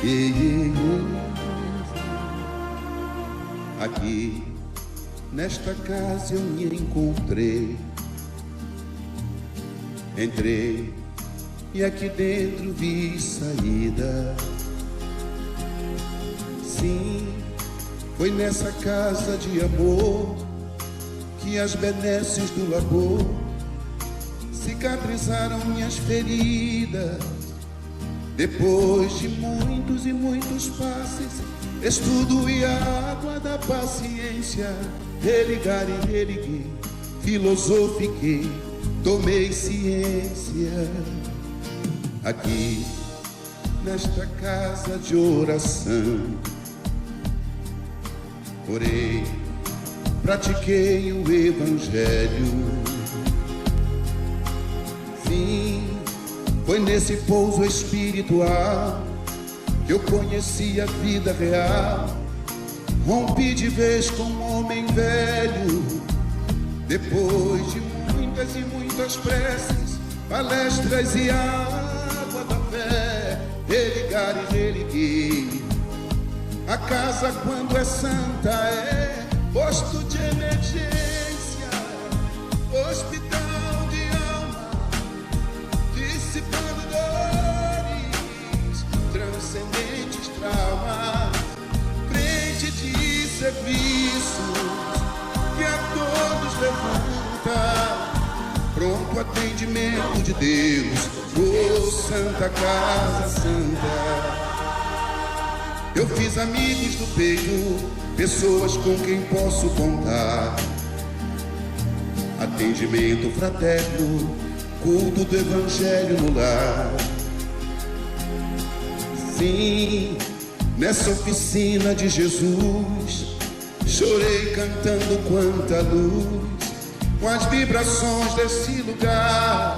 Ei, ei, ei. Aqui, nesta casa eu me encontrei. Entrei e aqui dentro vi saída. Sim, foi nessa casa de amor que as benesses do labor cicatrizaram minhas feridas. Depois de muitos e muitos passes, estudo e a água da paciência, religar e religuei, filosofiquei, tomei ciência. Aqui, nesta casa de oração, orei, pratiquei o evangelho. Sim, foi nesse pouso espiritual que eu conheci a vida real. Rompi de vez com um homem velho. Depois de muitas e muitas preces, palestras e água da fé, religar e religuei. A casa, quando é santa, é posto de emergência, hospital de alma, dissipando dores, transcendentes traumas, frente de serviços que a todos levanta, pronto atendimento de Deus, oh Santa Casa Santa. Eu fiz amigos do peito, pessoas com quem posso contar. Atendimento fraterno, culto do evangelho no lar. Sim, nessa oficina de Jesus, chorei cantando quanta luz, com as vibrações desse lugar.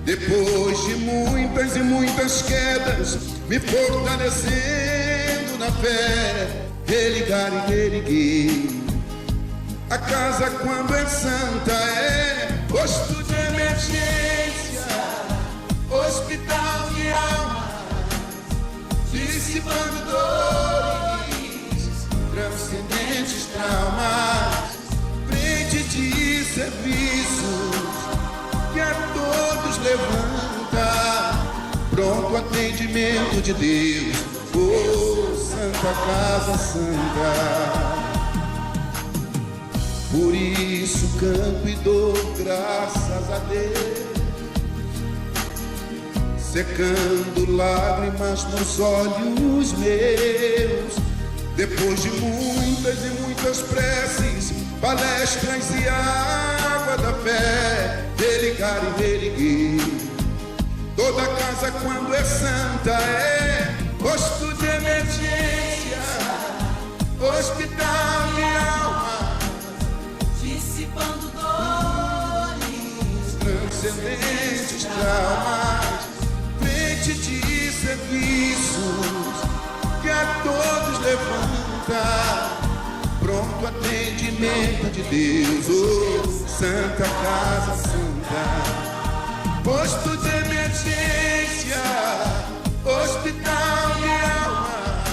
Depois de muitas e muitas quedas, me fortalecendo na fé, religar e religuei. A casa, quando é santa, é posto de emergência, hospital de alma, dissipando dores, transcendentes traumas, frente de serviços que a todos levanta, pronto atendimento de Deus, oh Santa Casa Santa. Por isso canto e dou graças a Deus, secando lágrimas nos olhos meus. Depois de muitas e muitas preces, palestras e água da fé, religar e religuei. Toda casa, quando é santa, é posto de emergência, hospital de alma, dissipando dores, transcendentes traumas, frente de serviços que a todos levanta, pronto atendimento de Deus, oh Santa Casa Santa. Posto de emergência, hospital de almas,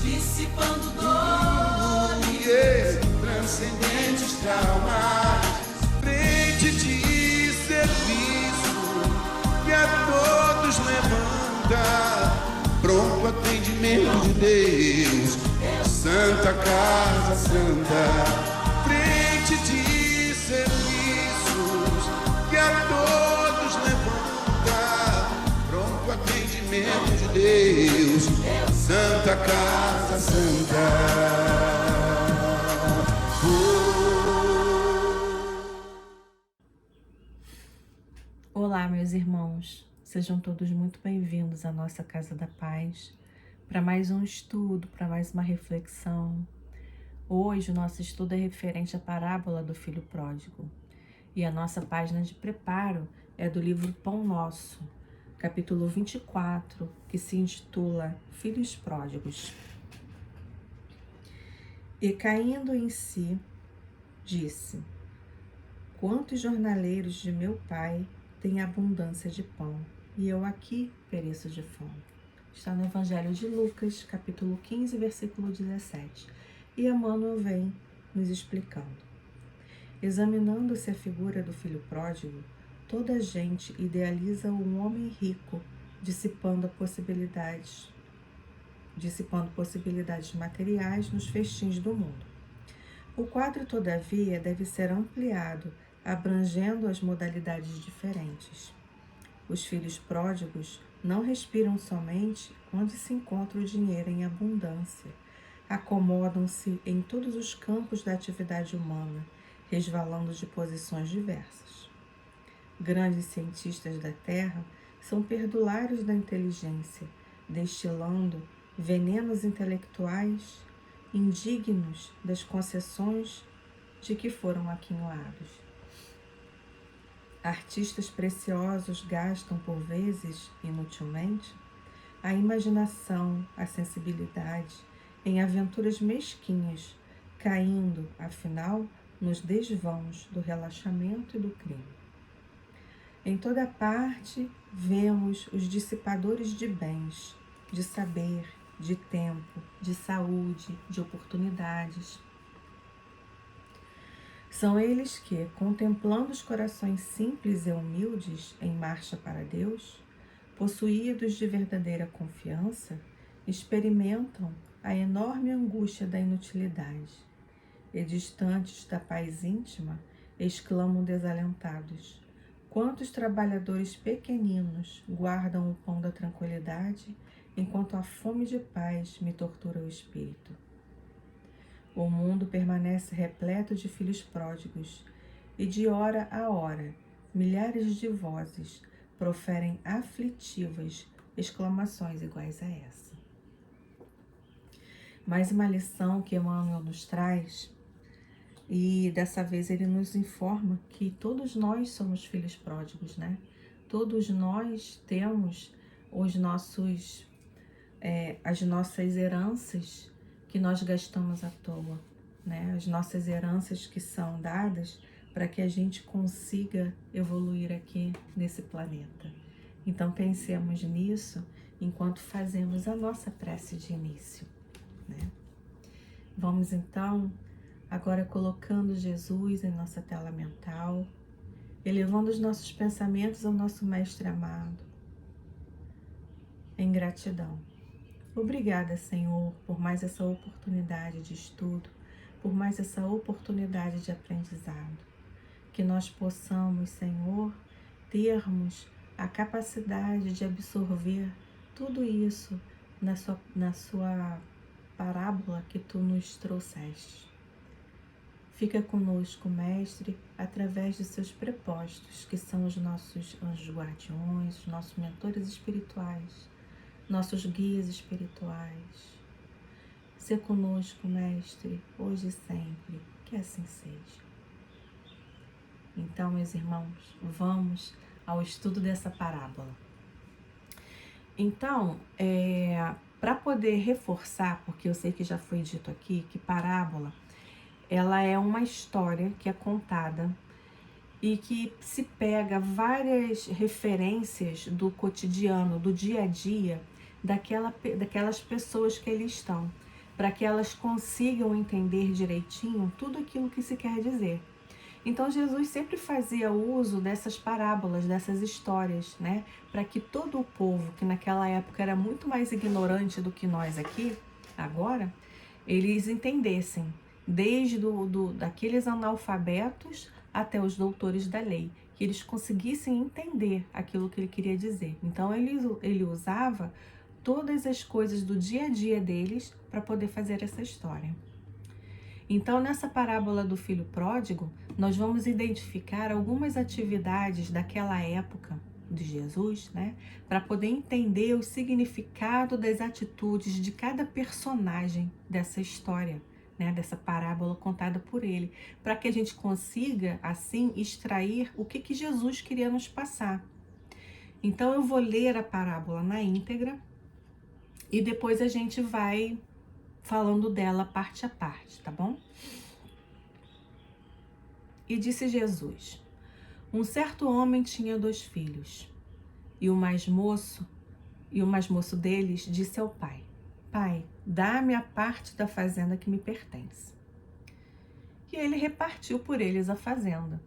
dissipando dores, transcendentes traumas, frente de serviço que a todos levanta, pronto atendimento de Deus, Santa Casa Santa. Frente de serviços que a todos levanta, pronto atendimento de Deus, Santa Casa Santa. Olá, meus irmãos, sejam todos muito bem-vindos à nossa Casa da Paz, para mais um estudo, para mais uma reflexão. Hoje o nosso estudo é referente à parábola do Filho Pródigo e a nossa página de preparo é do livro Pão Nosso, capítulo 24, que se intitula Filhos Pródigos. E caindo em si, disse: quantos jornaleiros de meu pai têm abundância de pão, e eu aqui pereço de fome. Está no Evangelho de Lucas, capítulo 15, versículo 17. E Emmanuel vem nos explicando. Examinando-se a figura do filho pródigo, toda a gente idealiza um homem rico, dissipando possibilidades materiais nos festins do mundo. O quadro, todavia, deve ser ampliado, abrangendo as modalidades diferentes. Os filhos pródigos não respiram somente onde se encontra o dinheiro em abundância. Acomodam-se em todos os campos da atividade humana, resvalando de posições diversas. Grandes cientistas da Terra são perdulários da inteligência, destilando venenos intelectuais indignos das concessões de que foram aquinhoados. Artistas preciosos gastam, por vezes, inutilmente, a imaginação, a sensibilidade em aventuras mesquinhas, caindo, afinal, nos desvãos do relaxamento e do crime. Em toda parte vemos os dissipadores de bens, de saber, de tempo, de saúde, de oportunidades. São eles que, contemplando os corações simples e humildes em marcha para Deus, possuídos de verdadeira confiança, experimentam a enorme angústia da inutilidade e, distantes da paz íntima, exclamam desalentados: quantos trabalhadores pequeninos guardam o pão da tranquilidade, enquanto a fome de paz me tortura o espírito. O mundo permanece repleto de filhos pródigos, e de hora a hora, milhares de vozes proferem aflitivas exclamações iguais a essa. Mais uma lição que Emmanuel nos traz, e dessa vez ele nos informa que todos nós somos filhos pródigos, né? Todos nós temos as nossas heranças que nós gastamos à toa, né? As nossas heranças que são dadas para que a gente consiga evoluir aqui nesse planeta. Então pensemos nisso enquanto fazemos a nossa prece de início, né? Vamos então agora colocando Jesus em nossa tela mental, elevando os nossos pensamentos ao nosso Mestre amado, em gratidão. Obrigada, Senhor, por mais essa oportunidade de estudo, por mais essa oportunidade de aprendizado. Que nós possamos, Senhor, termos a capacidade de absorver tudo isso na sua parábola que Tu nos trouxeste. Fica conosco, Mestre, através de seus prepostos, que são os nossos anjos guardiões, os nossos mentores espirituais, nossos guias espirituais. Sê conosco, Mestre, hoje e sempre, que assim seja. Então, meus irmãos, vamos ao estudo dessa parábola. Então, para poder reforçar, porque eu sei que já foi dito aqui, que parábola, ela é uma história que é contada e que se pega várias referências do cotidiano, do dia a dia, daquelas pessoas que ali estão, para que elas consigam entender direitinho tudo aquilo que se quer dizer. Então Jesus sempre fazia uso dessas parábolas, dessas histórias, né? Para que todo o povo, que naquela época era muito mais ignorante do que nós aqui, agora, eles entendessem, desde daqueles analfabetos até os doutores da lei, que eles conseguissem entender aquilo que ele queria dizer. Então ele usava todas as coisas do dia a dia deles para poder fazer essa história. Então, nessa parábola do filho pródigo, nós vamos identificar algumas atividades daquela época de Jesus, né, para poder entender o significado das atitudes de cada personagem dessa história, né, dessa parábola contada por ele, para que a gente consiga, assim, extrair o que Jesus queria nos passar. Então, eu vou ler a parábola na íntegra e depois a gente vai falando dela parte a parte, tá bom? E disse Jesus: um certo homem tinha 2 filhos, e o mais moço E o mais moço deles disse ao pai: Pai, dá-me a parte da fazenda que me pertence. E ele repartiu por eles a fazenda.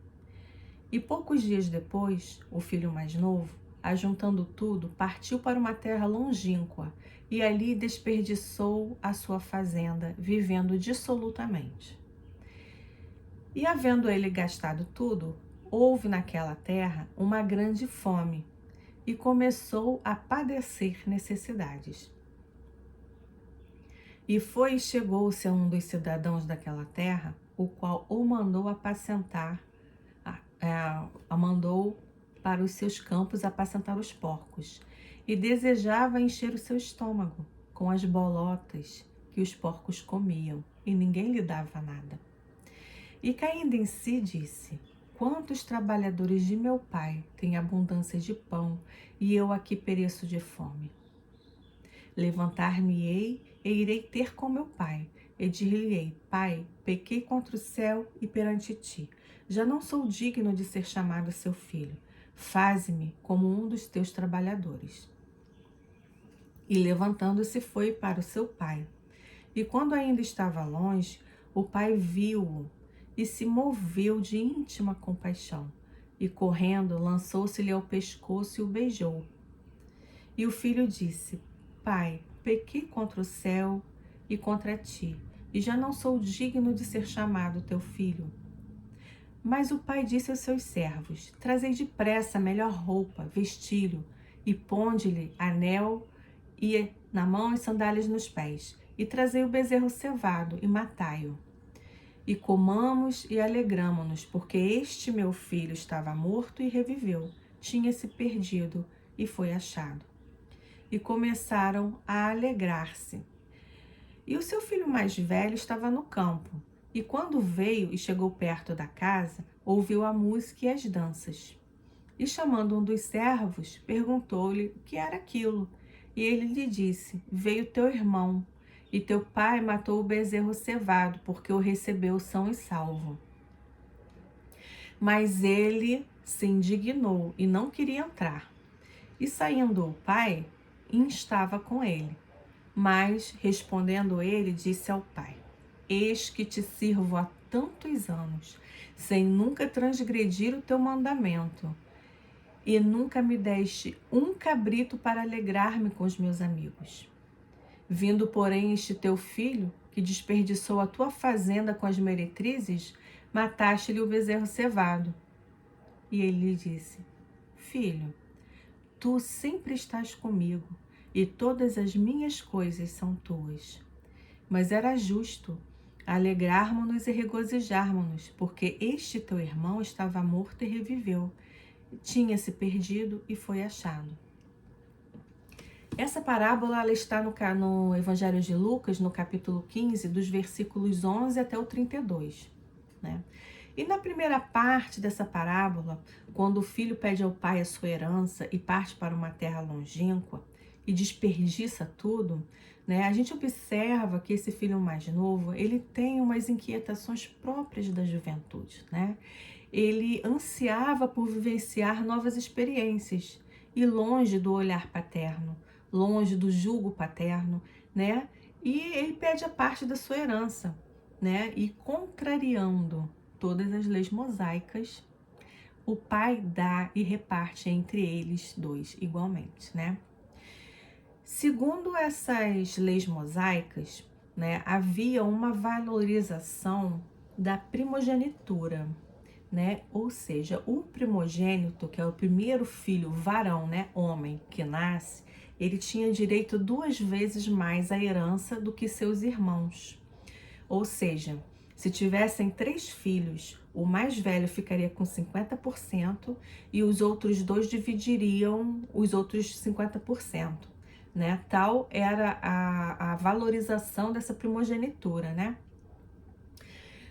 E poucos dias depois, o filho mais novo, ajuntando tudo, partiu para uma terra longínqua e ali desperdiçou a sua fazenda, vivendo dissolutamente. E havendo ele gastado tudo, houve naquela terra uma grande fome e começou a padecer necessidades. E foi e chegou-se a um dos cidadãos daquela terra, o qual o mandou apacentar, mandou para os seus campos apacentar os porcos, e desejava encher o seu estômago com as bolotas que os porcos comiam, e ninguém lhe dava nada. E caindo em si, disse: Quantos trabalhadores de meu pai têm abundância de pão, e eu aqui pereço de fome? Levantar-me-ei e irei ter com meu pai, e dir-lhe-ei: Pai, pequei contra o céu e perante ti. Já não sou digno de ser chamado seu filho. Faze-me como um dos teus trabalhadores. E levantando-se foi para o seu pai. E quando ainda estava longe, o pai viu-o e se moveu de íntima compaixão. E correndo, lançou-se-lhe ao pescoço e o beijou. E o filho disse: Pai, pequei contra o céu e contra ti, e já não sou digno de ser chamado teu filho. Mas o pai disse aos seus servos: Trazei depressa a melhor roupa, vestilho, e ponde-lhe anel e na mão e sandálias nos pés, e trazei o bezerro cevado e matai-o. E comamos e alegramo-nos, porque este meu filho estava morto e reviveu, tinha-se perdido e foi achado. E começaram a alegrar-se. E o seu filho mais velho estava no campo, e quando veio e chegou perto da casa, ouviu a música e as danças. E chamando um dos servos, perguntou-lhe o que era aquilo. E ele lhe disse: Veio teu irmão, e teu pai matou o bezerro cevado, porque o recebeu são e salvo. Mas ele se indignou e não queria entrar. E saindo o pai, instava com ele. Mas, respondendo ele, disse ao pai: Eis que te sirvo há tantos anos, sem nunca transgredir o teu mandamento, e nunca me deste um cabrito para alegrar-me com os meus amigos. Vindo, porém, este teu filho, que desperdiçou a tua fazenda com as meretrizes, mataste-lhe o bezerro cevado. E ele lhe disse: Filho, tu sempre estás comigo, e todas as minhas coisas são tuas. Mas era justo alegrarmos-nos e regozijarmos-nos, porque este teu irmão estava morto e reviveu, tinha-se perdido e foi achado. Essa parábola ela está no Evangelho de Lucas, no capítulo 15, dos versículos 11 até o 32, né? E na primeira parte dessa parábola, quando o filho pede ao pai a sua herança e parte para uma terra longínqua e desperdiça tudo, né? A gente observa que esse filho mais novo, ele tem umas inquietações próprias da juventude, né? Ele ansiava por vivenciar novas experiências e longe do olhar paterno, longe do jugo paterno, né? E ele pede a parte da sua herança, né? E contrariando todas as leis mosaicas, o pai dá e reparte entre eles dois igualmente, né? Segundo essas leis mosaicas, né, havia uma valorização da primogenitura, né? Ou seja, o primogênito, que é o primeiro filho varão, né, homem que nasce, ele tinha direito 2 vezes mais à herança do que seus irmãos. Ou seja, se tivessem 3 filhos, o mais velho ficaria com 50% e os outros 2 dividiriam os outros 50%, né? Tal era a valorização dessa primogenitura, né?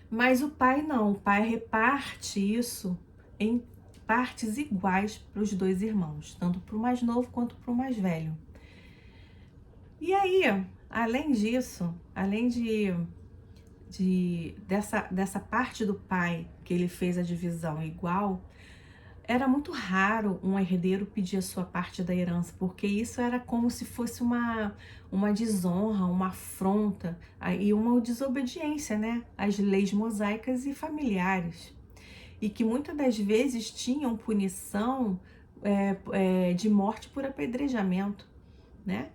Mas o pai não, o pai reparte isso em partes iguais para os 2 irmãos, tanto para o mais novo quanto para o mais velho. E aí, além disso, além dessa parte do pai que ele fez a divisão igual, era muito raro um herdeiro pedir a sua parte da herança, porque isso era como se fosse uma desonra, uma afronta e uma desobediência, né, às leis mosaicas e familiares. E que muitas das vezes tinham punição de morte por apedrejamento, né?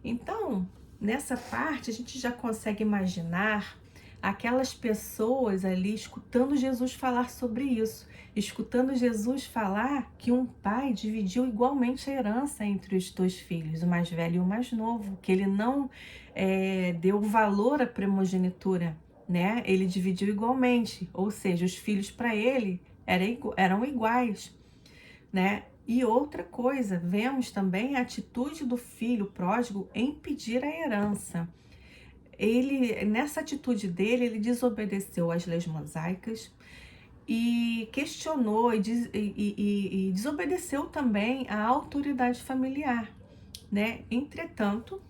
Então, nessa parte, a gente já consegue imaginar aquelas pessoas ali escutando Jesus falar sobre isso, escutando Jesus falar que um pai dividiu igualmente a herança entre os dois filhos, o mais velho e o mais novo, que ele não deu valor à primogenitura, né? Ele dividiu igualmente, ou seja, os filhos para ele eram iguais, né? E outra coisa, vemos também a atitude do filho pródigo em pedir a herança. Nessa atitude dele, ele desobedeceu às leis mosaicas e questionou e desobedeceu também à autoridade familiar, né? Entretanto,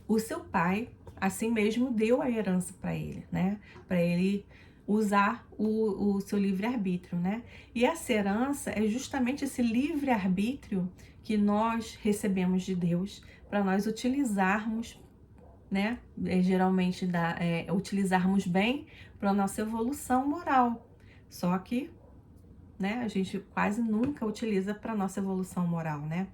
o seu pai, assim mesmo, deu a herança para ele, né? Para ele usar o seu livre-arbítrio, né? E essa herança é justamente esse livre-arbítrio que nós recebemos de Deus para nós utilizarmos, né? Geralmente utilizarmos bem para a nossa evolução moral. Só que, né, a gente quase nunca utiliza para nossa evolução moral, né?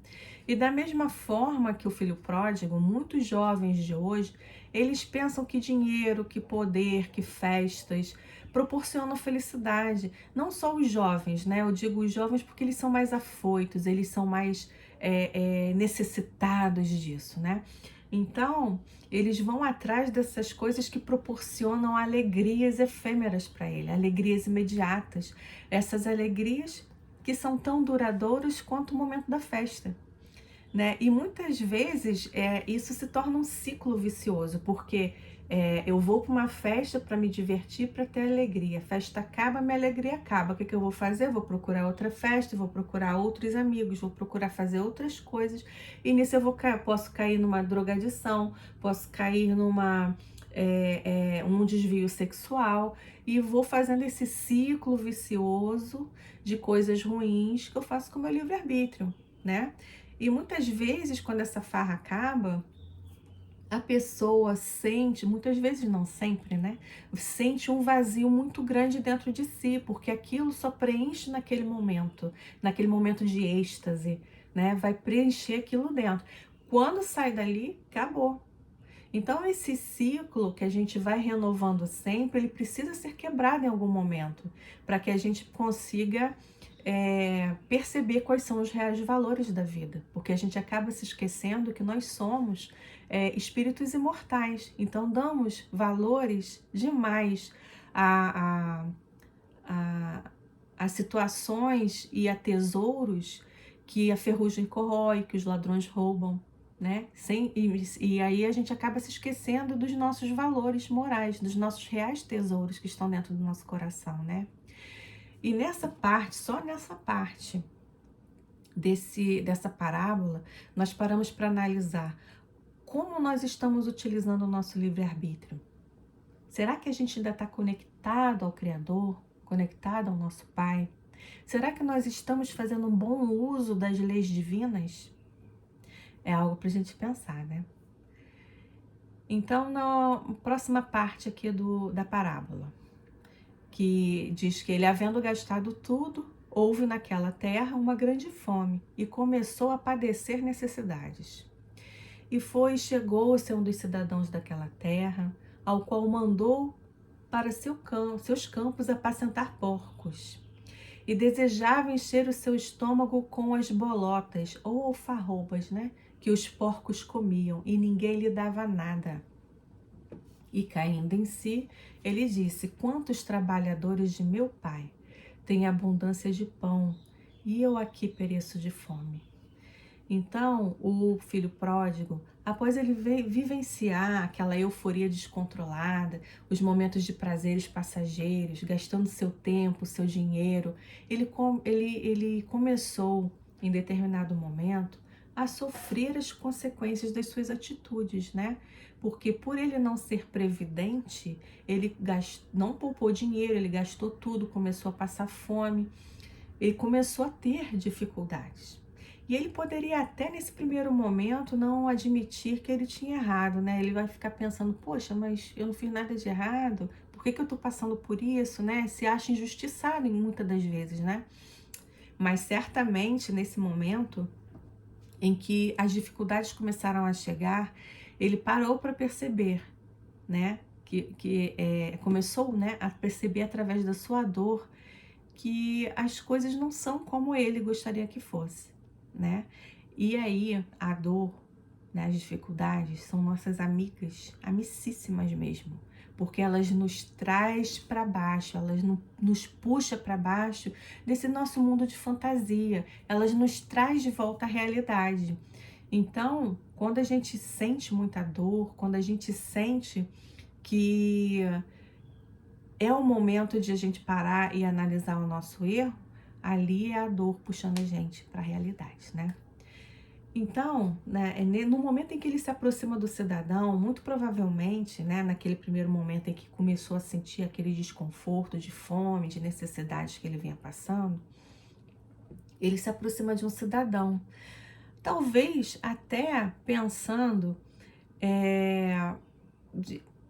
E da mesma forma que o filho pródigo, muitos jovens de hoje, eles pensam que dinheiro, que poder, que festas proporcionam felicidade. Não só os jovens, né? Eu digo os jovens porque eles são mais afoitos, eles são mais necessitados disso, né? Então, eles vão atrás dessas coisas que proporcionam alegrias efêmeras para ele, alegrias imediatas. Essas alegrias que são tão duradouras quanto o momento da festa, né? E muitas vezes isso se torna um ciclo vicioso, porque eu vou para uma festa para me divertir, para ter alegria. A festa acaba, minha alegria acaba. O que eu vou fazer? Eu vou procurar outra festa, vou procurar outros amigos, vou procurar fazer outras coisas. E nisso posso cair numa drogadição, posso cair um desvio sexual e vou fazendo esse ciclo vicioso de coisas ruins que eu faço com o meu livre-arbítrio, né? E muitas vezes, quando essa farra acaba, a pessoa sente, muitas vezes não sempre, né? Sente um vazio muito grande dentro de si, porque aquilo só preenche naquele momento de êxtase, né? Vai preencher aquilo dentro. Quando sai dali, acabou. Então, esse ciclo que a gente vai renovando sempre, ele precisa ser quebrado em algum momento, para que a gente consiga perceber quais são os reais valores da vida, porque a gente acaba se esquecendo que nós somos espíritos imortais, então damos valores demais a situações e a tesouros que a ferrugem corrói, que os ladrões roubam, né? E aí a gente acaba se esquecendo dos nossos valores morais, dos nossos reais tesouros que estão dentro do nosso coração, né? E nessa parte, só nessa parte dessa parábola, nós paramos para analisar como nós estamos utilizando o nosso livre-arbítrio. Será que a gente ainda está conectado ao Criador, conectado ao nosso Pai? Será que nós estamos fazendo um bom uso das leis divinas? É algo para a gente pensar, né? Então, na próxima parte aqui da parábola, que diz que ele, havendo gastado tudo, houve naquela terra uma grande fome e começou a padecer necessidades. E chegou-se a um dos cidadãos daquela terra, ao qual mandou para seus campos apacentar porcos. E desejava encher o seu estômago com as bolotas ou alfarrobas, né, que os porcos comiam, e ninguém lhe dava nada. E caindo em si, ele disse: quantos trabalhadores de meu pai têm abundância de pão, e eu aqui pereço de fome. Então, o filho pródigo, após ele vivenciar aquela euforia descontrolada, os momentos de prazeres passageiros, gastando seu tempo, seu dinheiro, ele começou, em determinado momento, a sofrer as consequências das suas atitudes, né? Porque por ele não ser previdente, ele não poupou dinheiro, ele gastou tudo, começou a passar fome. ele começou a ter dificuldades. E ele poderia até nesse primeiro momento não admitir que ele tinha errado, né? Ele vai ficar pensando, poxa, mas eu não fiz nada de errado, por que eu tô passando por isso, né? Se acha injustiçado em muitas das vezes, né? Mas certamente nesse momento em que as dificuldades começaram a chegar, ele parou para perceber, né? Começou, né, a perceber através da sua dor que as coisas não são como ele gostaria que fosse, né? E aí a dor, né, as dificuldades são nossas amigas, amicíssimas mesmo, porque elas nos traz para baixo, elas nos puxa para baixo desse nosso mundo de fantasia, elas nos traz de volta à realidade. Então, quando a gente sente muita dor, quando a gente sente que é o momento de a gente parar e analisar o nosso erro, ali é a dor puxando a gente para a realidade, né? Então, né, no momento em que ele se aproxima do cidadão, muito provavelmente, né, naquele primeiro momento em que começou a sentir aquele desconforto de fome, de necessidades que ele vinha passando, ele se aproxima de um cidadão. Talvez até pensando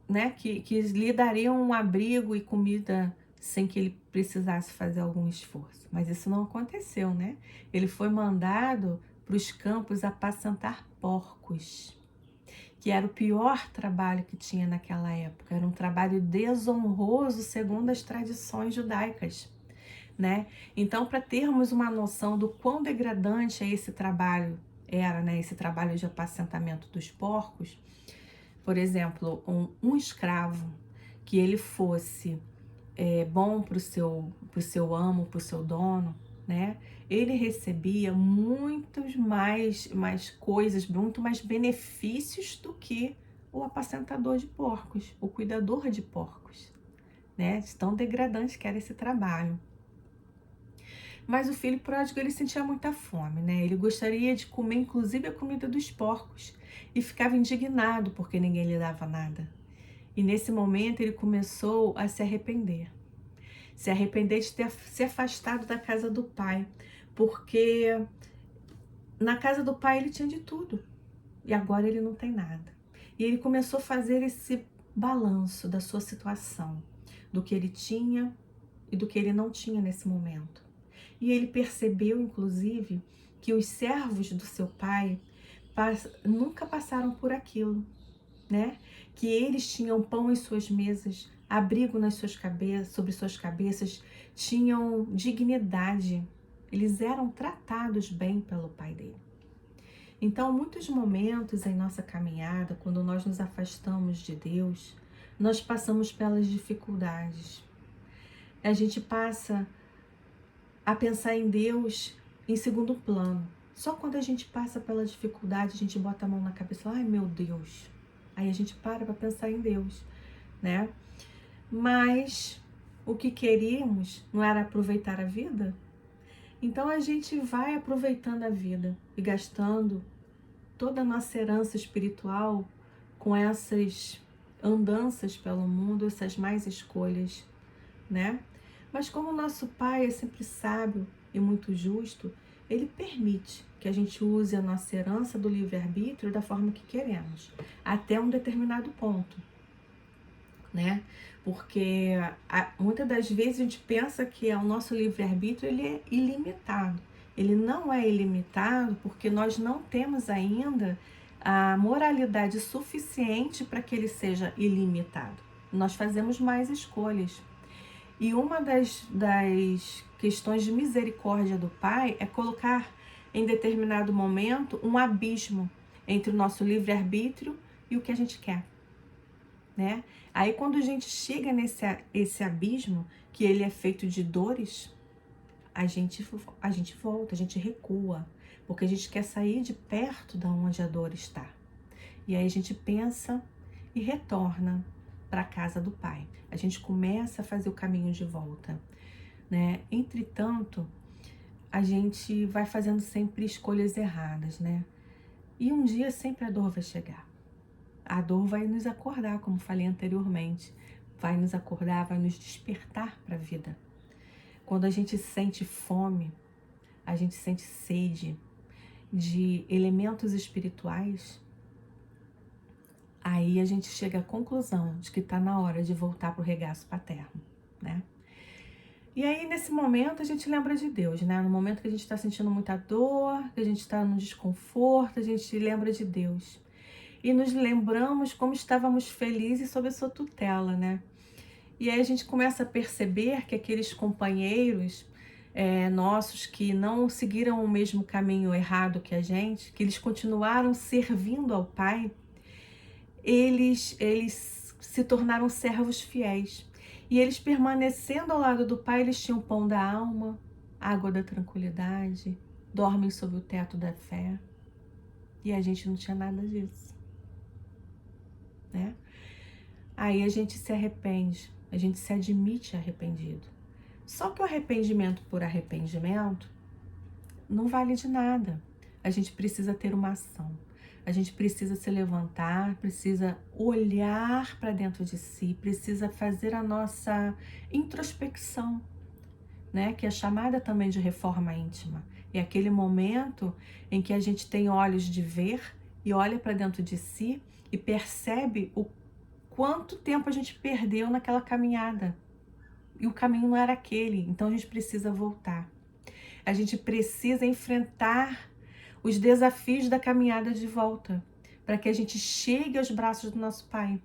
né, que lhe dariam um abrigo e comida sem que ele precisasse fazer algum esforço. Mas isso não aconteceu, né? Ele foi mandado para os campos apacentar porcos, que era o pior trabalho que tinha naquela época. Era um trabalho desonroso segundo as tradições judaicas, né? Então, para termos uma noção do quão degradante esse trabalho era, né? Esse trabalho de apacentamento dos porcos, por exemplo, um escravo que ele fosse bom para o seu amo, para o seu dono, né? Ele recebia muitos mais coisas, muito mais benefícios do que o apacentador de porcos, o cuidador de porcos, né? Tão degradante que era esse trabalho. Mas o filho pródigo, ele sentia muita fome, né? Ele gostaria de comer, inclusive, a comida dos porcos e ficava indignado porque ninguém lhe dava nada. E nesse momento ele começou a se arrepender de ter se afastado da casa do pai, porque na casa do pai ele tinha de tudo e agora ele não tem nada. E ele começou a fazer esse balanço da sua situação, do que ele tinha e do que ele não tinha nesse momento. E ele percebeu, inclusive, que os servos do seu pai nunca passaram por aquilo, né? Que eles tinham pão em suas mesas, abrigo nas suas cabeças, sobre suas cabeças, tinham dignidade. Eles eram tratados bem pelo pai dele. Então, muitos momentos em nossa caminhada, quando nós nos afastamos de Deus, nós passamos pelas dificuldades. A gente passa a pensar em Deus em segundo plano. Só quando a gente passa pela dificuldade, a gente bota a mão na cabeça, ai meu Deus. Aí a gente para pensar em Deus, né? Mas o que queríamos não era aproveitar a vida? Então a gente vai aproveitando a vida e gastando toda a nossa herança espiritual com essas andanças pelo mundo, essas más escolhas, né? Mas como o nosso Pai é sempre sábio e muito justo, Ele permite que a gente use a nossa herança do livre-arbítrio da forma que queremos, até um determinado ponto, né? Porque muitas das vezes a gente pensa que o nosso livre-arbítrio ele é ilimitado. Ele não é ilimitado porque nós não temos ainda a moralidade suficiente para que ele seja ilimitado. Nós fazemos mais escolhas. E uma das questões de misericórdia do Pai é colocar em determinado momento um abismo entre o nosso livre-arbítrio e o que a gente quer, né? Aí quando a gente chega esse abismo, que ele é feito de dores, a gente volta, a gente recua, porque a gente quer sair de perto da onde a dor está. E aí a gente pensa e retorna para a casa do Pai. A gente começa a fazer o caminho de volta, né? Entretanto, a gente vai fazendo sempre escolhas erradas, né? E um dia sempre a dor vai chegar. A dor vai nos acordar, como falei anteriormente. Vai nos acordar, vai nos despertar para a vida. quando a gente sente fome, a gente sente sede de elementos espirituais, aí a gente chega à conclusão de que está na hora de voltar para o regaço paterno, né? E aí, nesse momento, a gente lembra de Deus, né? No momento que a gente está sentindo muita dor, que a gente está no desconforto, a gente lembra de Deus. E nos lembramos como estávamos felizes sob a sua tutela, né? E aí a gente começa a perceber que aqueles companheiros nossos que não seguiram o mesmo caminho errado que a gente, que eles continuaram servindo ao Pai, eles se tornaram servos fiéis. E eles permanecendo ao lado do Pai, eles tinham pão da alma, água da tranquilidade, dormem sob o teto da fé. E a gente não tinha nada disso, né? Aí a gente se arrepende, a gente se admite arrependido. Só que o arrependimento por arrependimento não vale de nada. A gente precisa ter uma ação. A gente precisa se levantar, precisa olhar para dentro de si, precisa fazer a nossa introspecção, né? Que é chamada também de reforma íntima. É aquele momento em que a gente tem olhos de ver e olha para dentro de si e percebe o quanto tempo a gente perdeu naquela caminhada. E o caminho não era aquele, então a gente precisa voltar. A gente precisa enfrentar os desafios da caminhada de volta, para que a gente chegue aos braços do nosso Pai.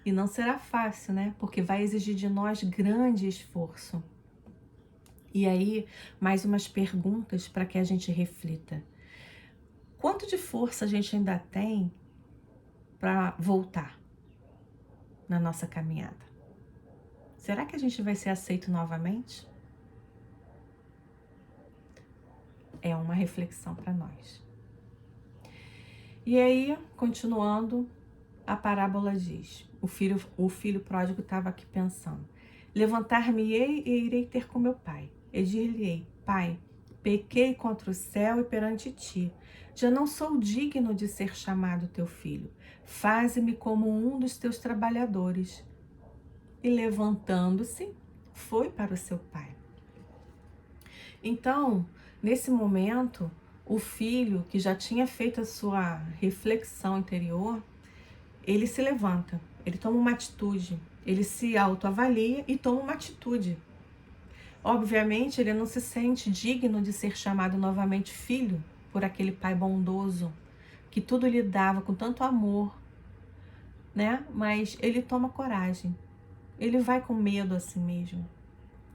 E não será fácil, né? Porque vai exigir de nós grande esforço. E aí, mais umas perguntas para que a gente reflita. Quanto de força a gente ainda tem para voltar na nossa caminhada? Será que a gente vai ser aceito novamente? É uma reflexão para nós. E aí, continuando, a parábola diz, o filho pródigo estava aqui pensando, levantar-me-ei e irei ter com meu pai. E dir-lhe-ei, pai, pequei contra o céu e perante ti. Já não sou digno de ser chamado teu filho. Faze-me como um dos teus trabalhadores. E levantando-se, foi para o seu pai. Então, nesse momento, o filho que já tinha feito a sua reflexão interior, ele se levanta, ele toma uma atitude, ele se autoavalia e toma uma atitude. Obviamente, ele não se sente digno de ser chamado novamente filho por aquele pai bondoso, que tudo lhe dava com tanto amor, né? Mas ele toma coragem, ele vai com medo a si mesmo,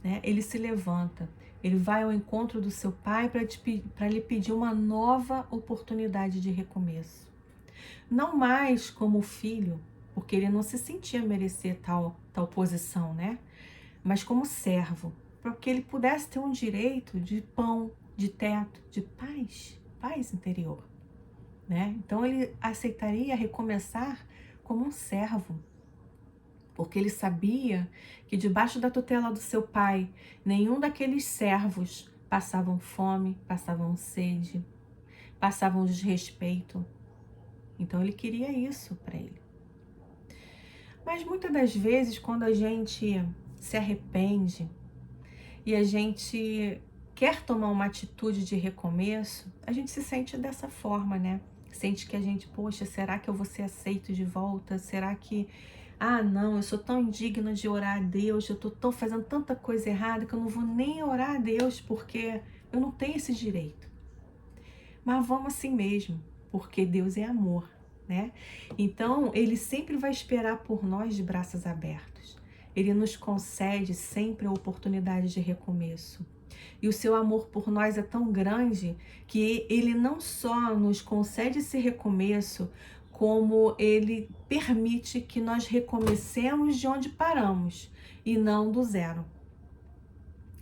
né? Ele se levanta, ele vai ao encontro do seu pai para lhe pedir uma nova oportunidade de recomeço. Não mais como filho, porque ele não se sentia merecer tal posição, né? Mas como servo, para que ele pudesse ter um direito de pão, de teto, de paz interior, né? Então ele aceitaria recomeçar como um servo, porque ele sabia que debaixo da tutela do seu pai, nenhum daqueles servos passavam fome, passavam sede, passavam desrespeito. Então ele queria isso para ele. Mas muitas das vezes, quando a gente se arrepende e a gente quer tomar uma atitude de recomeço, a gente se sente dessa forma, né? Sente que a gente, poxa, será que eu vou ser aceito de volta? Será que, não, eu sou tão indigna de orar a Deus, eu tô fazendo tanta coisa errada que eu não vou nem orar a Deus porque eu não tenho esse direito. Mas vamos assim mesmo, porque Deus é amor, né? Então, Ele sempre vai esperar por nós de braços abertos. Ele nos concede sempre a oportunidade de recomeço. E o seu amor por nós é tão grande que Ele não só nos concede esse recomeço, como Ele permite que nós recomecemos de onde paramos e não do zero.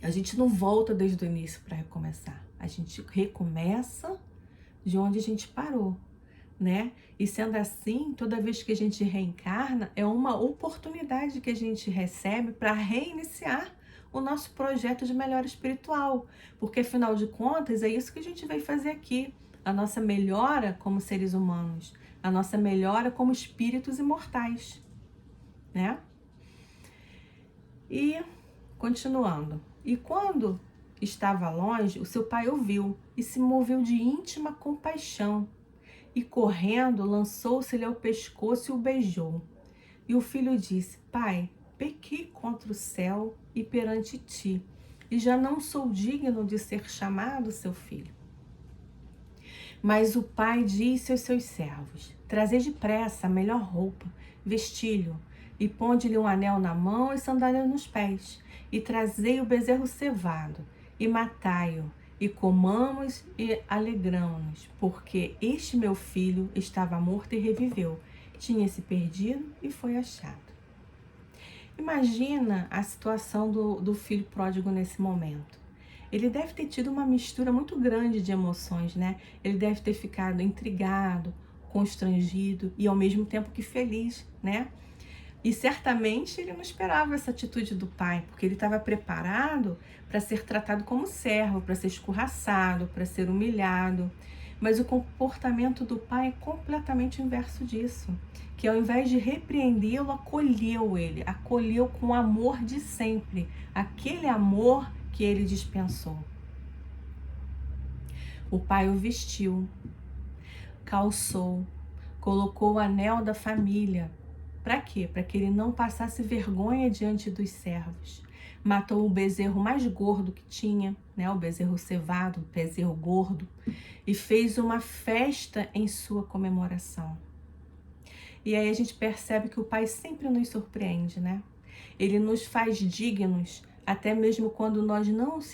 A gente não volta desde o início para recomeçar. A gente recomeça de onde a gente parou, né? E sendo assim, toda vez que a gente reencarna, é uma oportunidade que a gente recebe para reiniciar o nosso projeto de melhora espiritual, porque afinal de contas é isso que a gente veio fazer aqui, a nossa melhora como seres humanos, a nossa melhora como espíritos imortais, né? E continuando, E quando estava longe, o seu pai o viu e se moveu de íntima compaixão. E correndo, lançou-se-lhe ao pescoço e o beijou. E o filho disse: Pai, pequei contra o céu e perante ti, e já não sou digno de ser chamado seu filho. Mas o pai disse aos seus servos: Trazei depressa a melhor roupa, vestilho, e ponde-lhe um anel na mão e sandália nos pés, e trazei o bezerro cevado, e matai-o, e comamos e alegramo-nos, porque este meu filho estava morto e reviveu, tinha se perdido e foi achado. Imagina a situação do filho pródigo nesse momento. Ele deve ter tido uma mistura muito grande de emoções, né? Ele deve ter ficado intrigado, constrangido e ao mesmo tempo que feliz, né? E certamente ele não esperava essa atitude do pai, porque ele estava preparado para ser tratado como servo, para ser escorraçado, para ser humilhado. Mas o comportamento do pai é completamente o inverso disso, que ao invés de repreendê-lo, acolheu ele, acolheu com o amor de sempre, aquele amor que ele dispensou. O pai o vestiu, calçou, colocou o anel da família. Para quê? Para que ele não passasse vergonha diante dos servos. Matou o bezerro mais gordo que tinha, né? O bezerro cevado, o bezerro gordo, e fez uma festa em sua comemoração. E aí a gente percebe que o pai sempre nos surpreende, né? Ele nos faz dignos, até mesmo quando nós não nos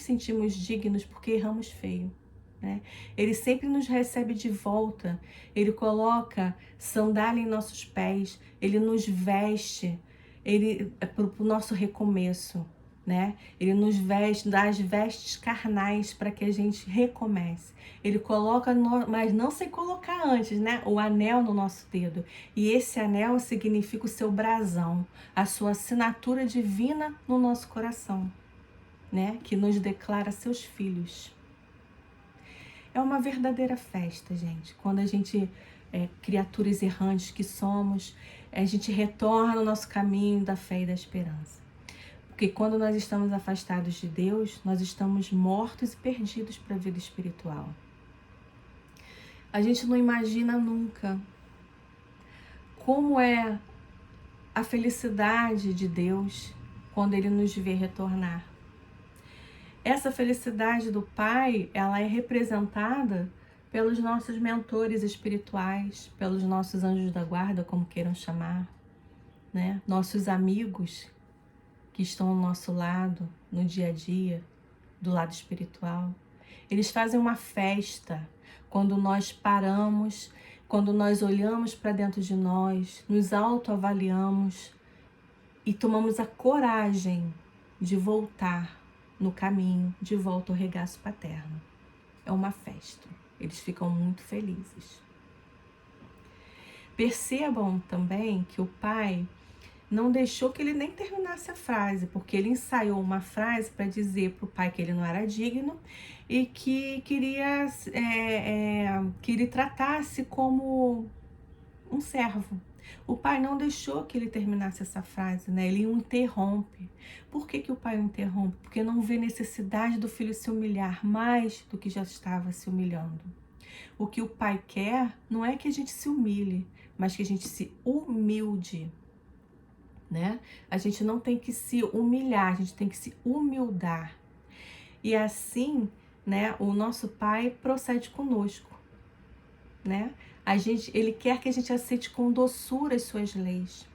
sentimos dignos porque erramos feio. Né? Ele sempre nos recebe de volta, ele coloca sandália em nossos pés, ele nos veste, ele é para o nosso recomeço, né? Ele nos veste, dá as vestes carnais para que a gente recomece. Ele coloca, mas não sem colocar antes, né? O anel no nosso dedo. E esse anel significa o seu brasão, a sua assinatura divina no nosso coração, né? Que nos declara seus filhos. É uma verdadeira festa, gente. Quando a gente, criaturas errantes que somos, a gente retorna ao nosso caminho da fé e da esperança. Porque quando nós estamos afastados de Deus, nós estamos mortos e perdidos para a vida espiritual. A gente não imagina nunca como é a felicidade de Deus quando Ele nos vê retornar. Essa felicidade do Pai, ela é representada pelos nossos mentores espirituais, pelos nossos anjos da guarda, como queiram chamar, né? Nossos amigos que estão ao nosso lado, no dia a dia, do lado espiritual. Eles fazem uma festa quando nós paramos, quando nós olhamos para dentro de nós, nos autoavaliamos e tomamos a coragem de voltar no caminho de volta ao regaço paterno. É uma festa. Eles ficam muito felizes. Percebam também que o pai não deixou que ele nem terminasse a frase, porque ele ensaiou uma frase para dizer para o pai que ele não era digno e que queria que ele tratasse como um servo. O pai não deixou que ele terminasse essa frase, né? Ele o interrompe. Por que o pai o interrompe? Porque não vê necessidade do filho se humilhar mais do que já estava se humilhando. O que o pai quer não é que a gente se humilhe, mas que a gente se humilde, né? A gente não tem que se humilhar, a gente tem que se humildar. E assim, né, o nosso pai procede conosco, né? Ele quer que a gente aceite com doçura as suas leis,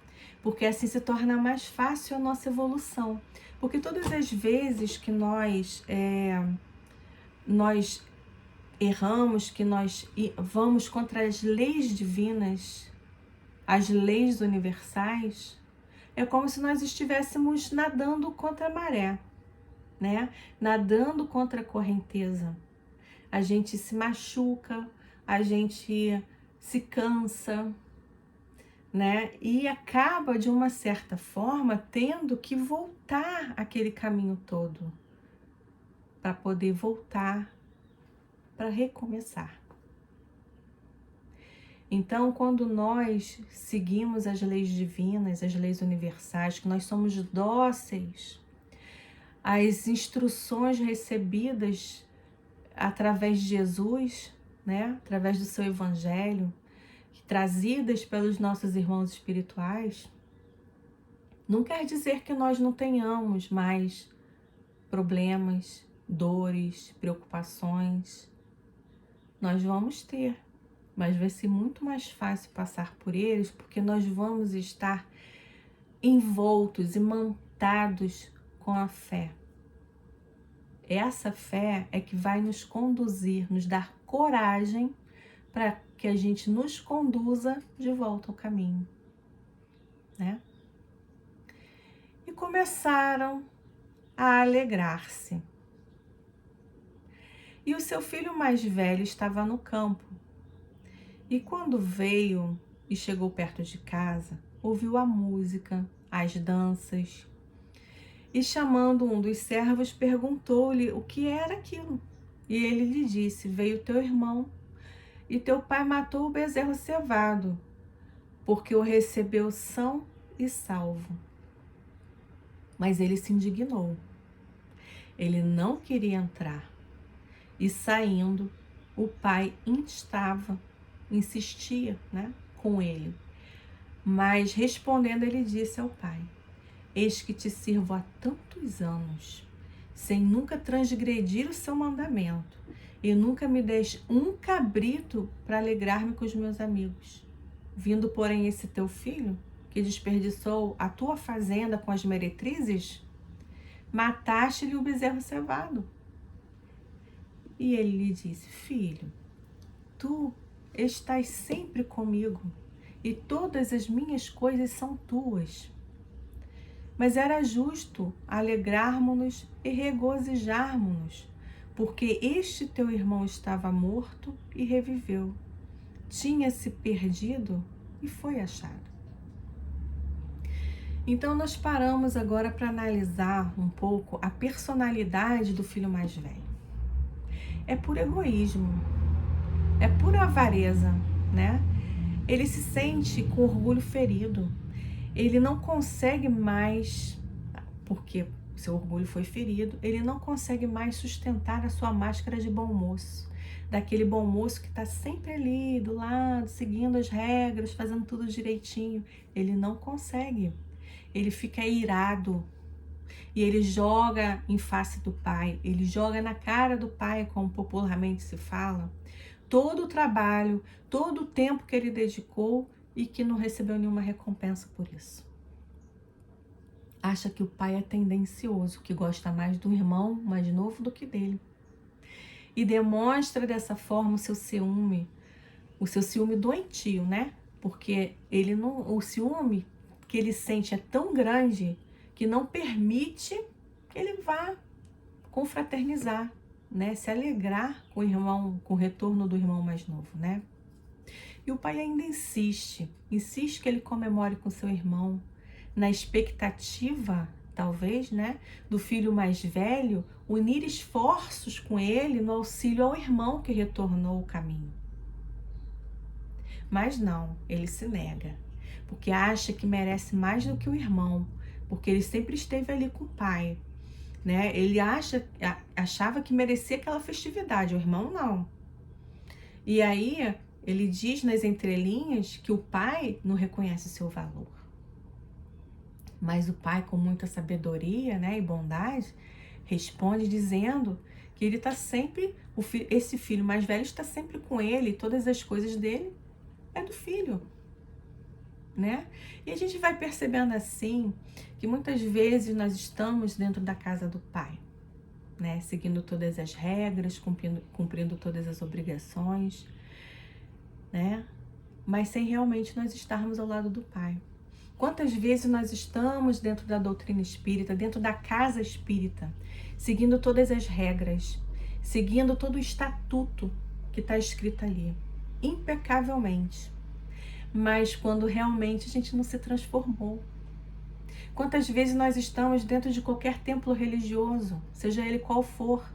porque assim se torna mais fácil a nossa evolução. Porque todas as vezes que nós erramos, que nós vamos contra as leis divinas, as leis universais, é como se nós estivéssemos nadando contra a maré, né? Nadando contra a correnteza. A gente se machuca, a gente se cansa, né? E acaba, de uma certa forma, tendo que voltar aquele caminho todo para poder voltar, para recomeçar. Então, quando nós seguimos as leis divinas, as leis universais, que nós somos dóceis, as instruções recebidas através de Jesus, né? Através do seu evangelho, trazidas pelos nossos irmãos espirituais, não quer dizer que nós não tenhamos mais problemas, dores, preocupações. Nós vamos ter, mas vai ser muito mais fácil passar por eles, porque nós vamos estar envoltos, imantados com a fé. Essa fé é que vai nos conduzir, nos dar coragem para que a gente nos conduza de volta ao caminho, né? E começaram a alegrar-se. E o seu filho mais velho estava no campo. E quando veio e chegou perto de casa, ouviu a música, as danças, e chamando um dos servos, perguntou-lhe o que era aquilo. E ele lhe disse: veio teu irmão, e teu pai matou o bezerro cevado, porque o recebeu são e salvo. Mas ele se indignou. Ele não queria entrar. E saindo, o pai insistia, né, com ele. Mas respondendo, ele disse ao pai: eis que te sirvo há tantos anos, sem nunca transgredir o seu mandamento, e nunca me des um cabrito para alegrar-me com os meus amigos. Vindo, porém, esse teu filho, que desperdiçou a tua fazenda com as meretrizes, mataste-lhe o bezerro cevado. E ele lhe disse: filho, tu estás sempre comigo, e todas as minhas coisas são tuas. Mas era justo alegrarmos-nos e regozijarmos-nos, porque este teu irmão estava morto e reviveu, tinha-se perdido e foi achado. Então nós paramos agora para analisar um pouco a personalidade do filho mais velho. É por egoísmo, é por avareza, né? Ele se sente com orgulho ferido. Ele não consegue mais, porque seu orgulho foi ferido, ele não consegue mais sustentar a sua máscara de bom moço. Daquele bom moço que está sempre ali, do lado, seguindo as regras, fazendo tudo direitinho. Ele não consegue. Ele fica irado. E ele joga em face do pai, ele joga na cara do pai, como popularmente se fala, todo o trabalho, todo o tempo que ele dedicou e que não recebeu nenhuma recompensa por isso. Acha que o pai é tendencioso, que gosta mais do irmão mais novo do que dele. E demonstra dessa forma o seu ciúme doentio, né? Porque o ciúme que ele sente é tão grande que não permite que ele vá confraternizar, né? Se alegrar com o irmão, com o retorno do irmão mais novo, né? E o pai ainda insiste que ele comemore com seu irmão, na expectativa, talvez, né, do filho mais velho unir esforços com ele no auxílio ao irmão que retornou o caminho. Mas não, ele se nega, porque acha que merece mais do que o irmão, porque ele sempre esteve ali com o pai, né? Ele achava que merecia aquela festividade, o irmão não. E aí ele diz nas entrelinhas que o pai não reconhece o seu valor. Mas o pai, com muita sabedoria, né, e bondade, responde dizendo que ele está sempre, esse filho mais velho está sempre com ele, todas as coisas dele é do filho, né? E a gente vai percebendo assim que muitas vezes nós estamos dentro da casa do pai, né, seguindo todas as regras, cumprindo todas as obrigações, né? Mas sem realmente nós estarmos ao lado do pai. Quantas vezes nós estamos dentro da doutrina espírita, dentro da casa espírita, seguindo todas as regras, seguindo todo o estatuto que está escrito ali, impecavelmente. Mas quando realmente a gente não se transformou. Quantas vezes nós estamos dentro de qualquer templo religioso, seja ele qual for,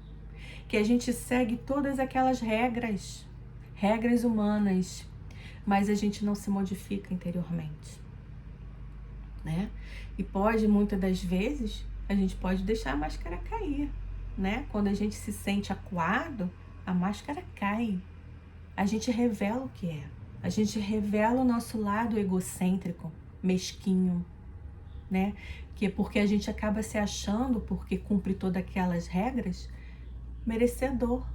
que a gente segue todas aquelas regras humanas, mas a gente não se modifica interiormente, né? E pode, muitas das vezes, a gente pode deixar a máscara cair, né? Quando a gente se sente acuado, a máscara cai. A gente revela o que é. A gente revela o nosso lado egocêntrico, mesquinho, né? Que é porque a gente acaba se achando, porque cumpre todas aquelas regras, merecedor,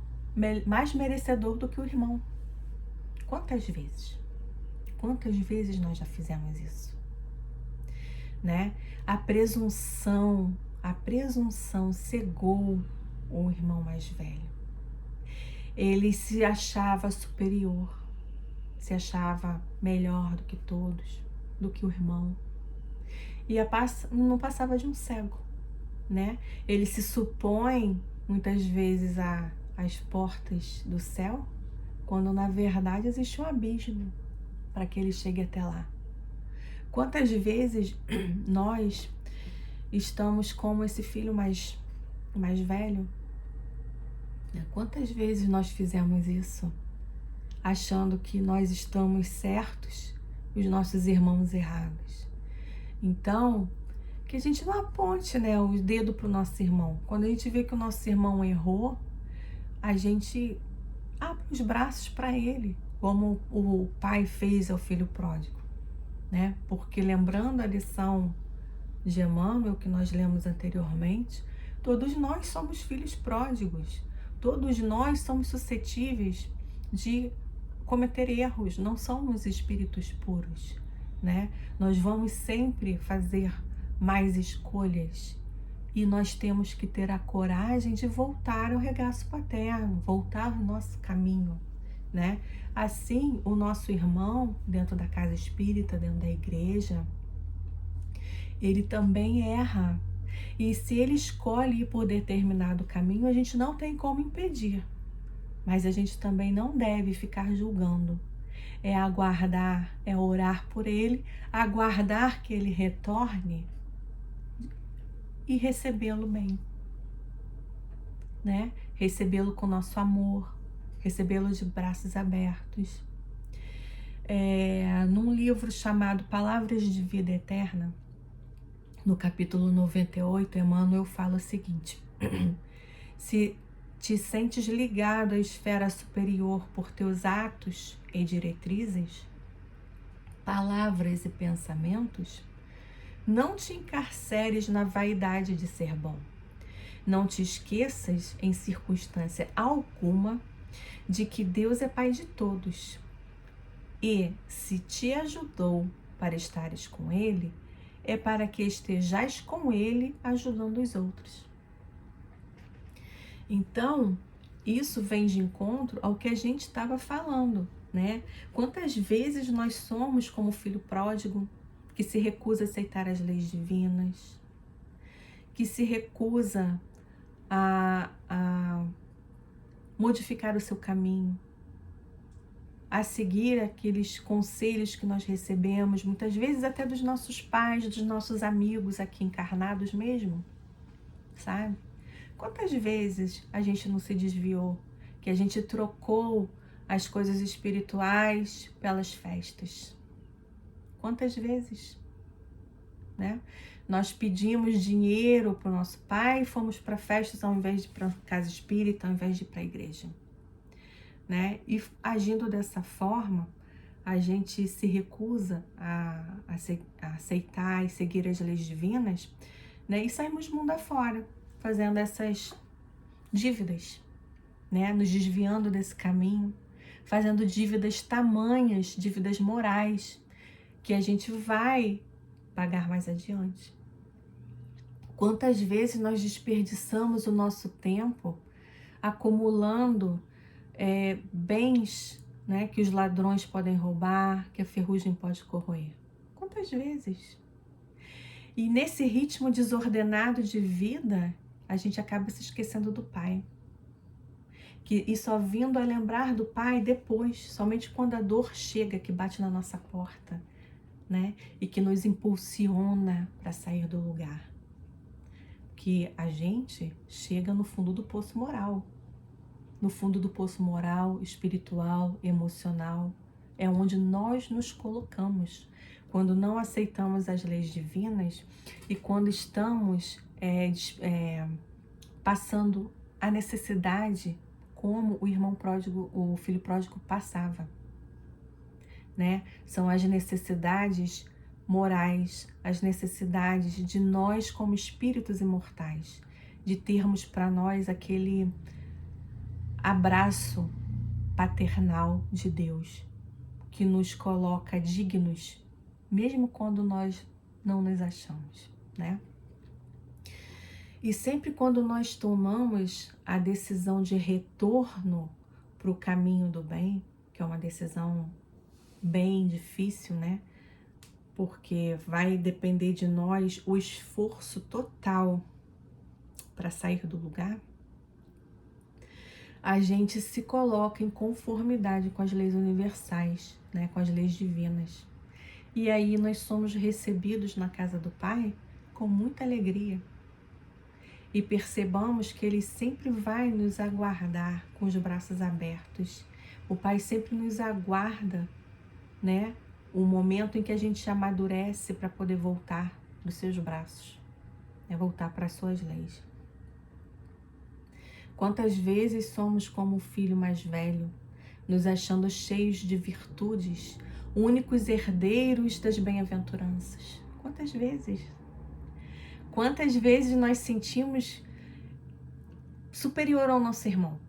mais merecedor do que o irmão. Quantas vezes? Quantas vezes nós já fizemos isso? Né? A presunção cegou o irmão mais velho. Ele se achava superior, se achava melhor do que todos, do que o irmão. E não passava de um cego, né? Ele se supõe, muitas vezes, às portas do céu, quando na verdade existe um abismo para que ele chegue até lá. Quantas vezes nós estamos como esse filho mais velho? Quantas vezes nós fizemos isso, achando que nós estamos certos e os nossos irmãos errados? Então, que a gente não aponte, né, o dedo para o nosso irmão. Quando a gente vê que o nosso irmão errou, a gente abre os braços para ele, como o pai fez ao filho pródigo, né? Porque lembrando a lição de Emmanuel que nós lemos anteriormente, todos nós somos filhos pródigos, todos nós somos suscetíveis de cometer erros, não somos espíritos puros, né? Nós vamos sempre fazer mais escolhas e nós temos que ter a coragem de voltar ao regaço paterno, voltar ao nosso caminho, né? Assim, o nosso irmão, dentro da casa espírita, dentro da igreja, ele também erra. E se ele escolhe ir por determinado caminho, a gente não tem como impedir. Mas a gente também não deve ficar julgando. É aguardar, é orar por ele, aguardar que ele retorne e recebê-lo bem, né? Recebê-lo com nosso amor, recebê-lo de braços abertos. Num livro chamado Palavras de Vida Eterna, no capítulo 98, Emmanuel fala o seguinte: se te sentes ligado à esfera superior por teus atos e diretrizes, palavras e pensamentos, não te encarceres na vaidade de ser bom. Não te esqueças, em circunstância alguma, de que Deus é Pai de todos. E, se te ajudou para estares com Ele, é para que estejais com Ele ajudando os outros. Então, isso vem de encontro ao que a gente estava falando, né? Quantas vezes nós somos como o filho pródigo que se recusa a aceitar as leis divinas, que se recusa a modificar o seu caminho, a seguir aqueles conselhos que nós recebemos, muitas vezes até dos nossos pais, dos nossos amigos aqui encarnados mesmo, sabe? Quantas vezes a gente não se desviou, que a gente trocou as coisas espirituais pelas festas? Quantas vezes, né? Nós pedimos dinheiro para o nosso pai e fomos para festas ao invés de ir para casa espírita, ao invés de ir para a igreja, né? E agindo dessa forma, a gente se recusa a aceitar e seguir as leis divinas, né? E saímos mundo afora, fazendo essas dívidas, né? Nos desviando desse caminho, fazendo dívidas tamanhas, dívidas morais, que a gente vai pagar mais adiante. Quantas vezes nós desperdiçamos o nosso tempo acumulando bens, né, que os ladrões podem roubar, que a ferrugem pode corroer? Quantas vezes? E nesse ritmo desordenado de vida, a gente acaba se esquecendo do Pai. E só vindo a lembrar do Pai depois, somente quando a dor chega, que bate na nossa porta, né? E que nos impulsiona para sair do lugar. Que a gente chega no fundo do poço moral. No fundo do poço moral, espiritual, emocional, é onde nós nos colocamos quando não aceitamos as leis divinas e quando estamos passando a necessidade como o irmão pródigo, o filho pródigo passava, né? São as necessidades morais, as necessidades de nós como espíritos imortais, de termos para nós aquele abraço paternal de Deus, que nos coloca dignos, mesmo quando nós não nos achamos, né? E sempre quando nós tomamos a decisão de retorno para o caminho do bem, que é uma decisão bem difícil, né? Porque vai depender de nós o esforço total para sair do lugar, a gente se coloca em conformidade com as leis universais, né? Com as leis divinas. E aí nós somos recebidos na casa do Pai com muita alegria. E percebamos que Ele sempre vai nos aguardar com os braços abertos. O Pai sempre nos aguarda, né? O momento em que a gente amadurece para poder voltar dos seus braços, voltar para as suas leis. Quantas vezes somos como o filho mais velho, nos achando cheios de virtudes, únicos herdeiros das bem-aventuranças? Quantas vezes? Quantas vezes nós sentimos superior ao nosso irmão?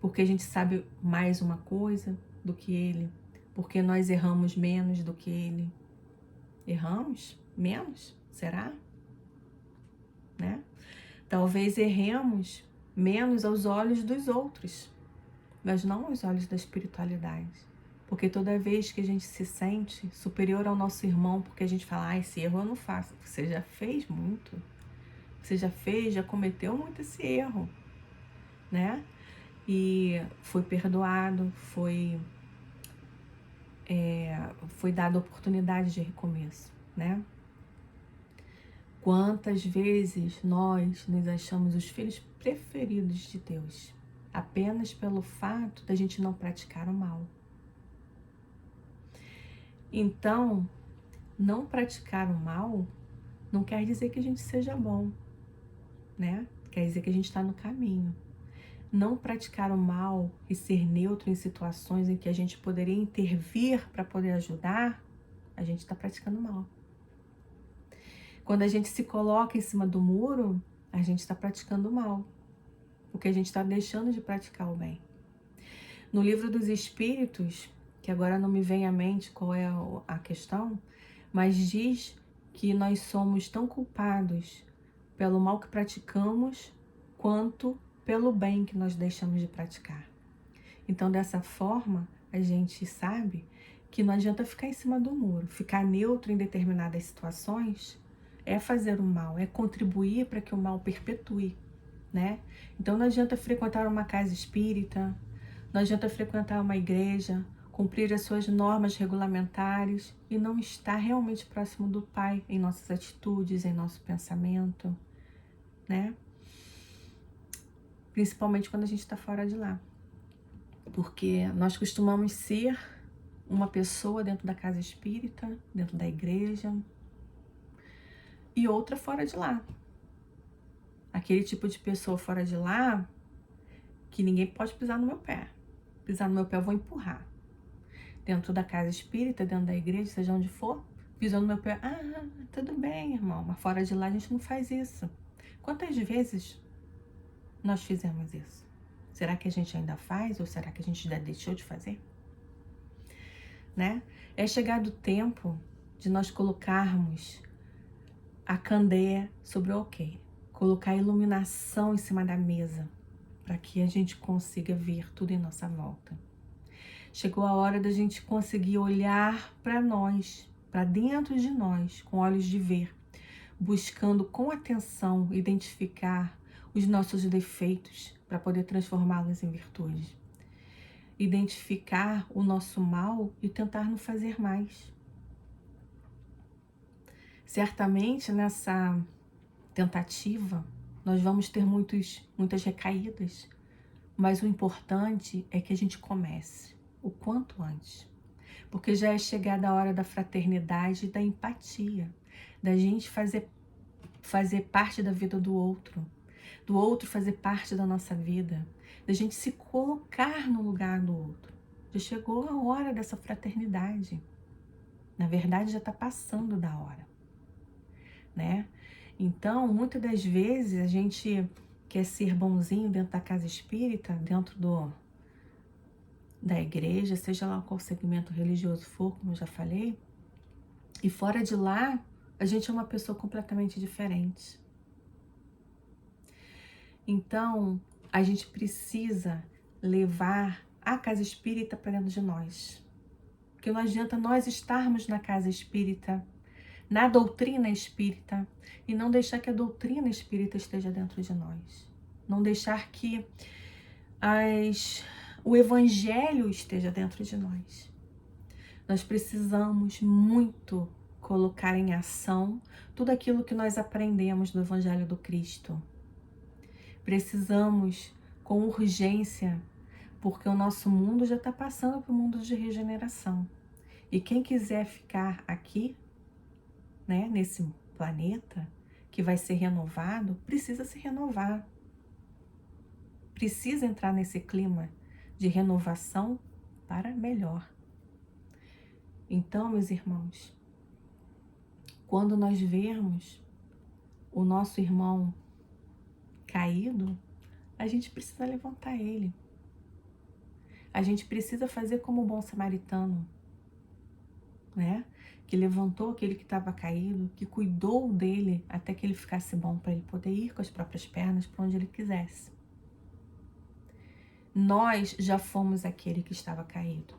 Porque a gente sabe mais uma coisa do que ele, porque nós erramos menos do que ele. Erramos menos? Será? Né? Talvez erremos menos aos olhos dos outros, mas não aos olhos da espiritualidade. Porque toda vez que a gente se sente superior ao nosse irmão, porque a gente fala, esse erro eu não faço. Você já fez muito. Você já cometeu muito esse erro, né? E foi perdoado, foi dada oportunidade de recomeço, né? Quantas vezes nós nos achamos os filhos preferidos de Deus, apenas pelo fato da gente não praticar o mal. Então, não praticar o mal não quer dizer que a gente seja bom, né? Quer dizer que a gente está no caminho. Não praticar o mal e ser neutro em situações em que a gente poderia intervir para poder ajudar, a gente está praticando mal. Quando a gente se coloca em cima do muro, a gente está praticando o mal, porque a gente está deixando de praticar o bem. No Livro dos Espíritos, que agora não me vem à mente qual é a questão, mas diz que nós somos tão culpados pelo mal que praticamos quanto pelo bem que nós deixamos de praticar. Então, dessa forma, a gente sabe que não adianta ficar em cima do muro, ficar neutro em determinadas situações é fazer o mal, é contribuir para que o mal perpetue, né? Então, não adianta frequentar uma casa espírita, não adianta frequentar uma igreja, cumprir as suas normas regulamentares e não estar realmente próximo do Pai em nossas atitudes, em nosso pensamento, né? Principalmente quando a gente está fora de lá. Porque nós costumamos ser uma pessoa dentro da casa espírita, dentro da igreja, e outra fora de lá. Aquele tipo de pessoa fora de lá que ninguém pode pisar no meu pé. Pisar no meu pé eu vou empurrar. Dentro da casa espírita, dentro da igreja, seja onde for, pisou no meu pé, tudo bem, irmão, mas fora de lá a gente não faz isso. Quantas vezes nós fizemos isso? Será que a gente ainda faz ou será que a gente já deixou de fazer? Né? É chegado o tempo de nós colocarmos a candeia sobre o alqueire, colocar a iluminação em cima da mesa, para que a gente consiga ver tudo em nossa volta. Chegou a hora da gente conseguir olhar para nós, para dentro de nós, com olhos de ver, buscando com atenção identificar os nossos defeitos para poder transformá-los em virtude. Identificar o nosso mal e tentar não fazer mais. Certamente nessa tentativa nós vamos ter muitas recaídas, mas o importante é que a gente comece o quanto antes, porque já é chegada a hora da fraternidade e da empatia, da gente fazer fazer parte da vida do outro fazer parte da nossa vida, da gente se colocar no lugar do outro. Já chegou a hora dessa fraternidade. Na verdade, já está passando da hora, né? Então, muitas das vezes a gente quer ser bonzinho dentro da casa espírita, dentro da igreja, seja lá qual segmento religioso for, como eu já falei, e fora de lá, a gente é uma pessoa completamente diferente. Então, a gente precisa levar a casa espírita para dentro de nós. Porque não adianta nós estarmos na casa espírita, na doutrina espírita, e não deixar que a doutrina espírita esteja dentro de nós. Não deixar que o evangelho esteja dentro de nós. Nós precisamos muito colocar em ação tudo aquilo que nós aprendemos do evangelho do Cristo. Precisamos com urgência, porque o nosso mundo já está passando para o mundo de regeneração. E quem quiser ficar aqui, né, nesse planeta que vai ser renovado, precisa se renovar. Precisa entrar nesse clima de renovação para melhor. Então, meus irmãos, quando nós vermos o nosso irmão caído, a gente precisa levantar ele. A gente precisa fazer como o bom samaritano, né? Que levantou aquele que estava caído, que cuidou dele até que ele ficasse bom para ele poder ir com as próprias pernas para onde ele quisesse. Nós já fomos aquele que estava caído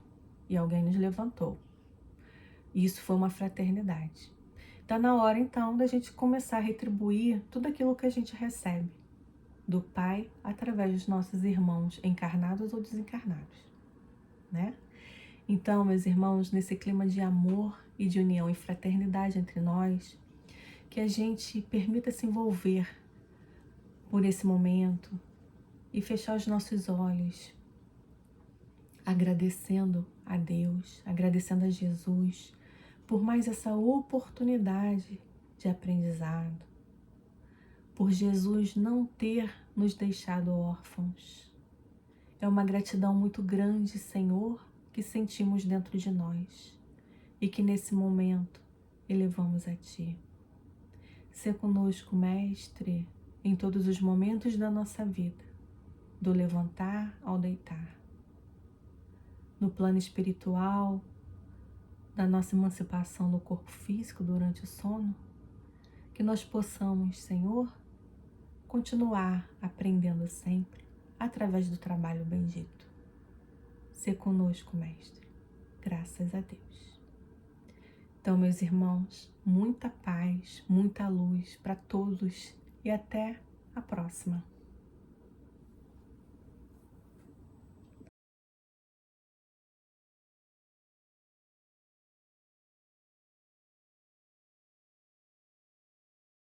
e alguém nos levantou. Isso foi uma fraternidade. Está na hora então da gente começar a retribuir tudo aquilo que a gente recebe do Pai através dos nossos irmãos encarnados ou desencarnados, né? Então, meus irmãos, nesse clima de amor e de união e fraternidade entre nós, que a gente permita se envolver por esse momento e fechar os nossos olhos, agradecendo a Deus, agradecendo a Jesus por mais essa oportunidade de aprendizado, por Jesus não ter nos deixado órfãos. É uma gratidão muito grande, Senhor, que sentimos dentro de nós e que nesse momento elevamos a Ti. Sê conosco, Mestre, em todos os momentos da nossa vida, do levantar ao deitar, no plano espiritual, da nossa emancipação no corpo físico durante o sono, que nós possamos, Senhor, continuar aprendendo sempre através do trabalho bendito. Sê conosco, Mestre, graças a Deus. Então, meus irmãos, muita paz, muita luz para todos e até a próxima.